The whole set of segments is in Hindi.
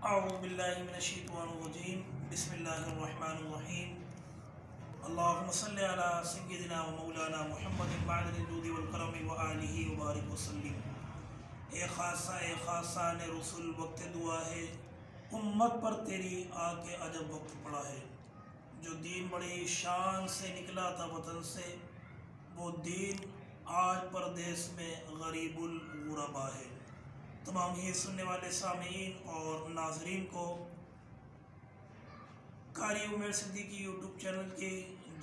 औज़ुबिल्लाहिमिनश्शैतानिर्रजीम बिस्मिल्लाहिर्रहमानिर्रहीम अल्लाहुम्मा सल्लि अला सय्यिदिना व मौलाना मुहम्मदिन मअदनिल जूदि वल करम व आलिहि व बारिक वसल्लिम। ए खासा ने रसूल वक्त दुआ है, उम्मत पर तेरी आके अजब वक्त पड़ा है। जो दीन बड़ी शान से निकला था वतन से, वो दीन आज परदेश में गरीबुल गुरबा है। तमाम ही सुनने वाले सामीन और नाजरीन को कारी उमर सिद्दीकी यूट्यूब चैनल की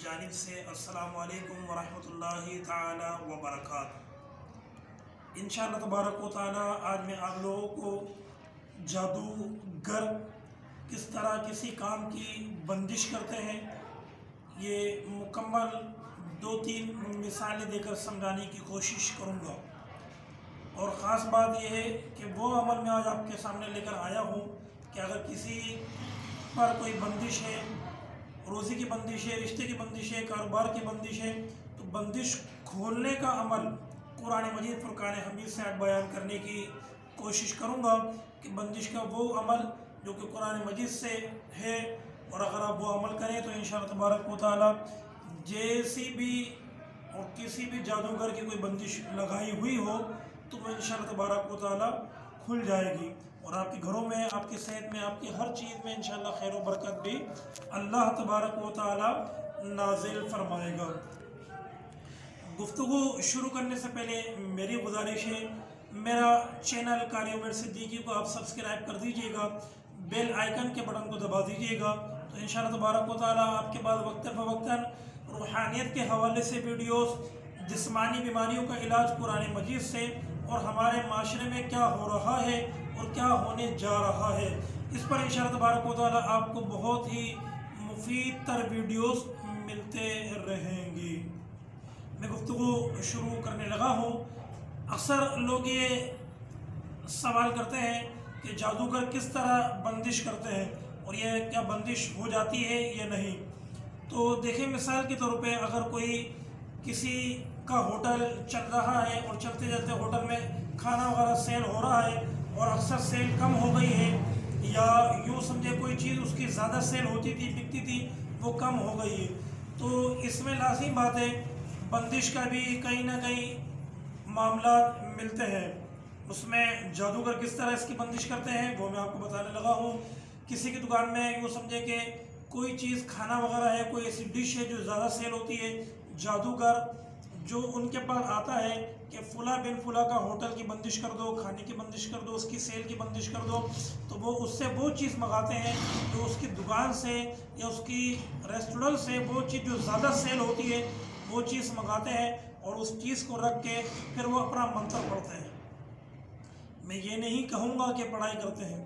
जानिब से अस्सलामु अलैकुम व रहमतुल्लाहि ताला व बरकातहू। इंशाअल्लाह तबारक व ताला आज मैं आप लोगों को जादूगर किस तरह किसी काम की बंदिश करते हैं, ये मुकम्मल 2-3 मिसालें देकर समझाने की कोशिश करूँगा। और ख़ास बात यह है कि वो अमल मैं आज आपके सामने लेकर आया हूँ कि अगर किसी पर कोई बंदिश है, रोज़ी की बंदिश है, रिश्ते की बंदिश है, कारोबार की बंदिश है, तो बंदिश खोलने का अमल कुरान मजीद फुरकान हमीद से आज बयान करने की कोशिश करूँगा कि बंदिश का वो अमल जो कि कुरान मजीद से है, और अगर आप वो अमल करें तो इंशाअल्लाह तबारक व तआला जैसी भी और किसी भी जादूगर की कोई बंदिश लगाई हुई हो तो वो इंशाअल्लाह तबारक व तआला खुल जाएगी, और आपके घरों में, आपकी सेहत में, आपकी हर चीज़ में इंशाअल्लाह खैर व बरकत भी अल्लाह तबारक व तआला नाजिल फरमाएगा। गुफ्तगू शुरू करने से पहले मेरी गुजारिश है, मेरा चैनल कारी उमर सिद्दीकी को आप सब्सक्राइब कर दीजिएगा, बेल आइकन के बटन को दबा दीजिएगा, तो इंशाअल्लाह तबारक व तआला आपके बाद वक्तन फ़वक्तन रूहानियत के हवाले से वीडियोस, जिस्मानी बीमारियों का इलाज कुरान मजीद से, और हमारे माशरे में क्या हो रहा है और क्या होने जा रहा है, इस पर इंशाअल्लाह तबारक व तआला आपको बहुत ही मुफीद तर वीडियोस मिलते रहेंगी। मैं गुफ्तगू शुरू करने लगा हूँ। अक्सर लोग ये सवाल करते हैं कि जादूगर किस तरह बंदिश करते हैं और ये क्या बंदिश हो जाती है या नहीं। तो देखिए, मिसाल के तौर पे अगर कोई किसी का होटल चल रहा है और चलते चलते होटल में खाना वगैरह सेल हो रहा है और अक्सर सेल कम हो गई है, या यूँ समझे कोई चीज़ उसकी ज़्यादा सेल होती थी, बिकती थी, वो कम हो गई है, तो इसमें लाज़िम बात है बंदिश का भी कहीं ना कहीं मामला मिलते हैं। उसमें जादूगर किस तरह इसकी बंदिश करते हैं वो मैं आपको बताने लगा हूँ। किसी की दुकान में यूँ समझे कि कोई चीज़ खाना वगैरह है, कोई ऐसी डिश है जो ज़्यादा सेल होती है, जादूगर जो उनके पास आता है कि फ़ुला बिन फ़ुला का होटल की बंदिश कर दो, खाने की बंदिश कर दो, उसकी सेल की बंदिश कर दो, तो वो उससे वो चीज़ मंगाते हैं जो उसकी दुकान से या उसकी रेस्टोरेंट से वो चीज़ जो ज़्यादा सेल होती है वो चीज़ मंगाते हैं और उस चीज़ को रख के फिर वो अपना मंत्र पढ़ते हैं। मैं ये नहीं कहूँगा कि पढ़ाई करते हैं,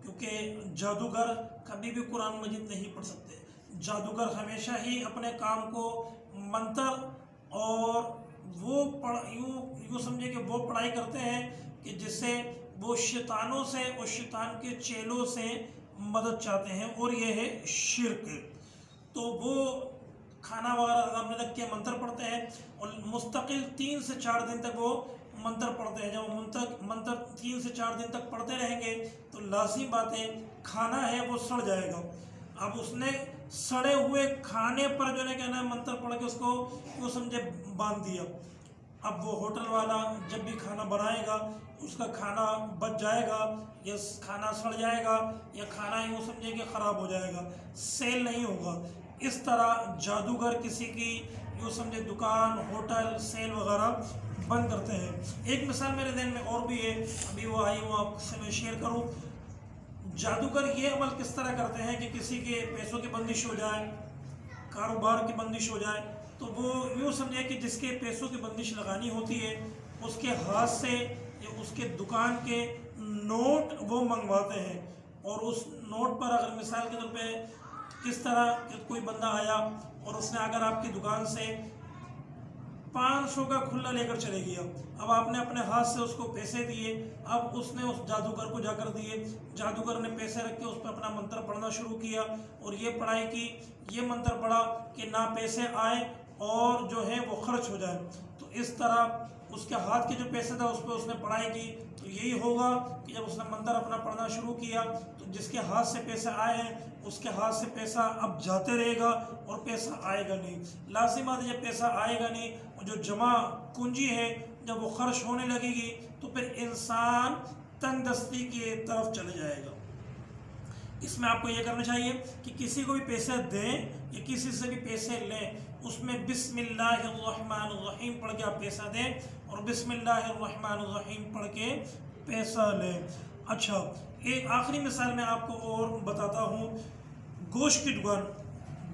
क्योंकि जादूगर कभी भी कुरान मजीद नहीं पढ़ सकते। जादूगर हमेशा ही अपने काम को मंत्र और वो यूँ समझे कि वो पढ़ाई करते हैं कि जिससे वो शैतानों से और शैतान के चेलों से मदद चाहते हैं, और ये है शिर्क। तो वो खाना वगैरह सामने रख के मंत्र पढ़ते हैं और मुस्तकिल 3 से 4 दिन तक वो मंत्र पढ़ते हैं। जब मंत्र 3 से 4 दिन तक पढ़ते रहेंगे तो लाज़िम बात है खाना है वो सड़ जाएगा। अब उसने सड़े हुए खाने पर जो है कहना मंत्र पढ़ के उसको वो समझे बांध दिया। अब वो होटल वाला जब भी खाना बनाएगा उसका खाना बच जाएगा या खाना सड़ जाएगा या खाना यूँ समझे कि ख़राब हो जाएगा, सेल नहीं होगा। इस तरह जादूगर किसी की यूँ समझे दुकान, होटल, सेल वगैरह बंद करते हैं। एक मिसाल मेरे ध्यान में और भी है, अभी वो आई वो आपसे मैं शेयर करूँ। जादूगर ये अमल किस तरह करते हैं कि किसी के पैसों की बंदिश हो जाए, कारोबार की बंदिश हो जाए, तो वो यूँ समझे कि जिसके पैसों की बंदिश लगानी होती है उसके हाथ से या उसके दुकान के नोट वो मंगवाते हैं, और उस नोट पर अगर मिसाल के तौर पे किस तरह कि कोई बंदा आया और उसने अगर आपकी दुकान से 500 का खुला लेकर चले गया, अब आपने अपने हाथ से उसको पैसे दिए, अब उसने उस जादूगर को जाकर दिए, जादूगर ने पैसे रख के उस पर अपना मंत्र पढ़ना शुरू किया और ये पढ़ाई की, ये मंत्र पढ़ा कि ना पैसे आए और जो है वो खर्च हो जाए। तो इस तरह उसके हाथ के जो पैसे था उस पर उसने पढ़ाई की, तो तो यही होगा कि जब उसने मंत्र अपना पढ़ना शुरू किया तो जिसके हाथ से पैसे आए हैं उसके हाथ से पैसा अब जाते रहेगा और पैसा आएगा नहीं। लाजिम बात है जब पैसा आएगा नहीं और जो जमा पूंजी है जब वो खर्च होने लगेगी तो फिर इंसान तंगदस्ती की तरफ चले जाएगा। इसमें आपको ये करना चाहिए कि किसी को भी पैसे दें या किसी से भी पैसे लें उसमें बिस्मिल्लाहिर्रहमानिर्रहीम पढ़ के आप पैसा दें और बिस्मिल्लाहिर्रहमानिर्रहीम पढ़ के पैसा लें। अच्छा, एक आखिरी मिसाल मैं आपको और बताता हूँ। गोश्त की दुकान,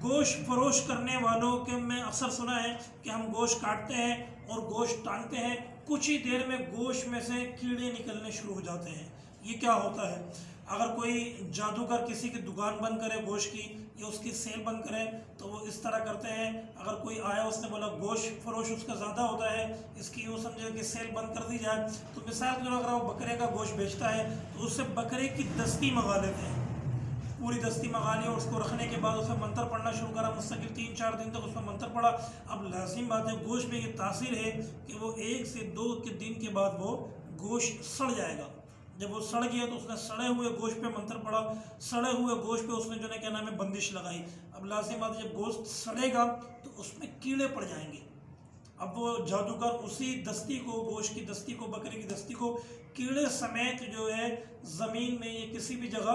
गोश्त फरोश करने वालों के मैं अक्सर सुना है कि हम गोश्त काटते हैं और गोश्त टांगते हैं, कुछ ही देर में गोश्त में से कीड़े निकलने शुरू हो जाते हैं। ये क्या होता है? अगर कोई जादूगर किसी की दुकान बंद करे गोश्त की या उसकी सेल बंद करे तो वो इस तरह करते हैं। अगर कोई आया उसने बोला गोश्त फरोश उसका ज़्यादा होता है, इसकी यूँ समझे कि सेल बंद कर दी जाए, तो मिसाल के तौर अगर वो बकरे का गोश्त बेचता है तो उससे बकरे की दस्ती मंगा लेते हैं, पूरी दस्ती मंगा ली और उसको रखने के बाद उसमें मंत्र पढ़ना शुरू करा, मुस्तकिल 3-4 दिन तक उसमें मंत्र पढ़ा। अब लाजिम बात है गोश्त में ये तासीर है कि वो 1 से 2 के दिन के बाद वो गोश्त सड़ जाएगा। जब वो सड़ गया तो उसने सड़े हुए गोश्त पे मंत्र पढ़ा, सड़े हुए गोश्त पे उसने जो है क्या नाम है बंदिश लगाई। अब लाजिम बात है जब गोश्त सड़ेगा तो उसमें कीड़े पड़ जाएंगे। अब वो जादूगर उसी दस्ती को, गोश्त की दस्ती को, बकरे की दस्ती को कीड़े समेत जो है ज़मीन में या किसी भी जगह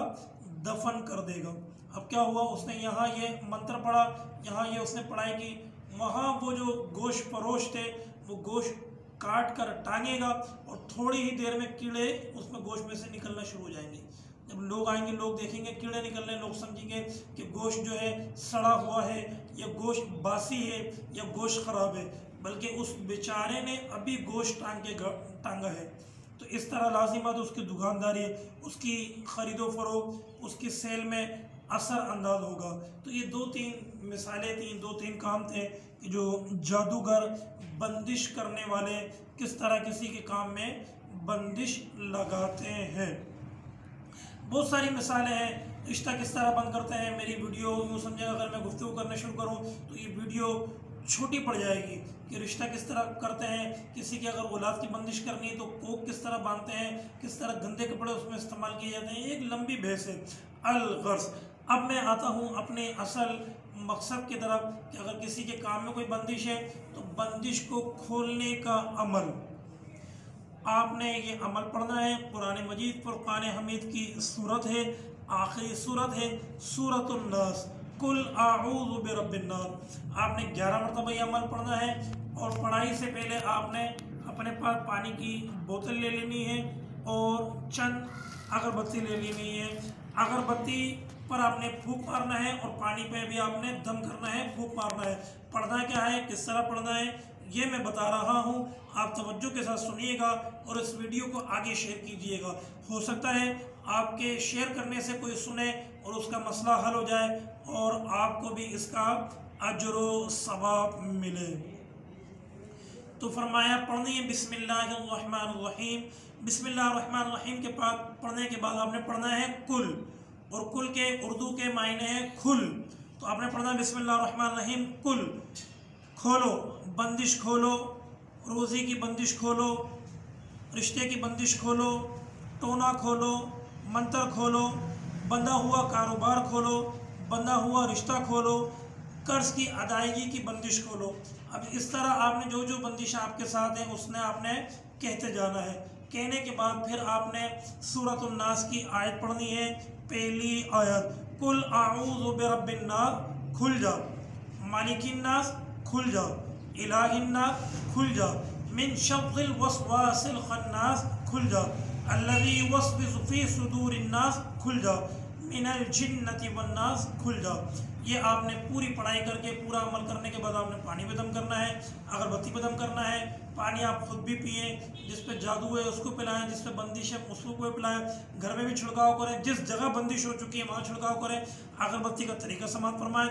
दफन कर देगा। अब क्या हुआ, उसने यहाँ ये मंत्र पढ़ा, यहाँ ये उसने पढ़ाई की, वहाँ वो जो गोश्त फरोश थे वो गोश्त काट कर टांगेगा और थोड़ी ही देर में कीड़े उसमें गोश्त में से निकलना शुरू हो जाएंगे। जब लोग आएंगे, लोग देखेंगे कीड़े निकलने, लोग समझेंगे कि गोश्त जो है सड़ा हुआ है या गोश्त बासी है या गोश्त ख़राब है, बल्कि उस बेचारे ने अभी गोश्त टांगा है। तो इस तरह लाजिम बात उसकी दुकानदारी, उसकी ख़रीदो फरोख्त, उसकी सेल में असर अंदाज होगा। तो ये 2-3 मिसालें थी, 2-3 काम थे कि जो जादूगर बंदिश करने वाले किस तरह किसी के काम में बंदिश लगाते हैं। बहुत सारी मिसालें हैं। रिश्ता किस तरह बंद करते हैं, मेरी वीडियो यूँ समझेगा अगर मैं गुफ्तगू करना शुरू करूँ तो ये वीडियो छोटी पड़ जाएगी कि रिश्ता किस तरह करते हैं। किसी की अगर औलाद की बंदिश करनी है तो कोक किस तरह बांधते हैं, किस तरह गंदे कपड़े उसमें इस्तेमाल किए जाते हैं, एक लंबी बहस है। अलगर्ज, अब मैं आता हूँ अपने असल मकसद की तरफ कि अगर किसी के काम में कोई बंदिश है तो बंदिश को खोलने का अमल, आपने ये अमल पढ़ना है। कुरान मजीद फुरकान हमीद की सूरत है, आखिरी सूरत है सूरतुन नास, कुल आऊज़ु बिरब्बिन नास। आपने 11 मरतबा ये अमल पढ़ना है और पढ़ाई से पहले आपने अपने पास पानी की बोतल ले लेनी है और चंद अगरबत्ती ले लेनी है। अगरबत्ती पर आपने फूंक मारना है और पानी पे भी आपने दम करना है, फूंक मारना है। पढ़ना क्या है, किस तरह पढ़ना है, ये मैं बता रहा हूँ, आप तवज्जो के साथ सुनिएगा और इस वीडियो को आगे शेयर कीजिएगा। हो सकता है आपके शेयर करने से कोई सुने और उसका मसला हल हो जाए और आपको भी इसका अजर व सवाब मिले। तो फरमाया पढ़नी है बिस्मिल्लाहिर्रहमानिर्रहीम। बिस्मिल्लाहिर्रहमानिर्रहीम के बाद पढ़ने के बाद आपने पढ़ना है कुल, और कुल के उर्दू के मायने हैं खुल। तो आपने पढ़ना है बिस्मिल्लाहिर्रहमानिर्रहीम कुल, खोलो, बंदिश खोलो, रोज़ी की बंदिश खोलो, रिश्ते की बंदिश खोलो, टोना खोलो, मंत्र खोलो, बंधा हुआ कारोबार खोलो, बंधा हुआ रिश्ता खोलो, कर्ज की अदायगी की बंदिश खोलो। अब इस तरह आपने जो जो बंदिश आपके साथ है उसने आपने कहते जाना है। कहने के बाद फिर आपने सूरतुन नास की आयत पढ़नी है। पहली आयत, कुल आऊज़ु बिरब्बिन नास, खुल जा, मालिकिन नास, खुल जा, इलाहिन नास, खुल जा, मिन शर्रिल वस्वासिल खन्नास, खुल जा, अल्लज़ी युवस्विसु फी सुदूरिन नास, खुल जा, मिनल जिन्नति वन नास, खुल जा। ये आपने पूरी पढ़ाई करके पूरा अमल करने के बाद आपने पानी पे दम करना है, अगरबत्ती पे दम करना है। पानी आप खुद भी पिए, जिस पे जादू है उसको पिलाएं, जिस पे बंदिश है उसको पिलाएं, घर में भी छिड़काव करें, जिस जगह बंदिश हो चुकी है वहाँ छिड़काव करें। अगरबत्ती का तरीका समाप्त फरमाएं।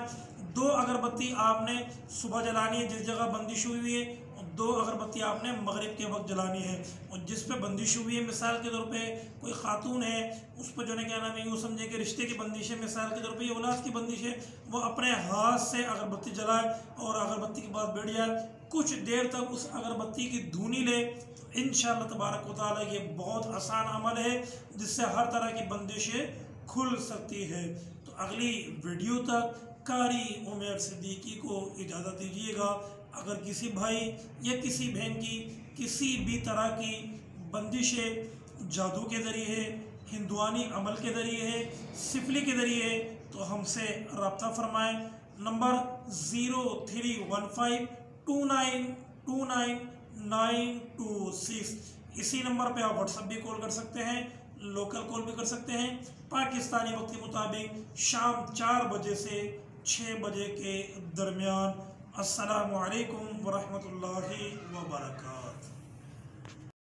2 अगरबत्ती आपने सुबह जलानी है जिस जगह बंदिश हुई है, और 2 अगरबत्ती आपने मगरिब के वक्त जलानी है। और जिस पे बंदिश हुई है, मिसाल के तौर पे कोई खातून है, उस पर जो है क्या नाम है, यूँ समझे कि रिश्ते की बंदिश है, मिसाल के तौर पे ये औलाद की बंदिश है, वो अपने हाथ से अगरबत्ती जलाए और अगरबत्ती के बाद बैठ जाए, कुछ देर तक उस अगरबत्ती की धुनी ले। इंशाअल्लाह तबारक व तआला ये बहुत आसान अमल है जिससे हर तरह की बंदिशें खुल सकती है। तो अगली वीडियो तक कारी उमर सिद्दीकी को इजाज़त दीजिएगा। अगर किसी भाई या किसी बहन की किसी भी तरह की बंदिशें जादू के ज़रिए है, हिंदुआनी अमल के ज़रिए है, सिफली के ज़रिए है, तो हमसे रब्ता फरमाएँ। नंबर 0315292926, इसी नंबर पे आप व्हाट्सएप भी कॉल कर सकते हैं, लोकल कॉल भी कर सकते हैं। पाकिस्तानी वक्त के मुताबिक शाम 4 बजे से 6 बजे के दरमियान। अस्सलामु अलैकुम वरहमतुल्लाहि वबरकातुहू।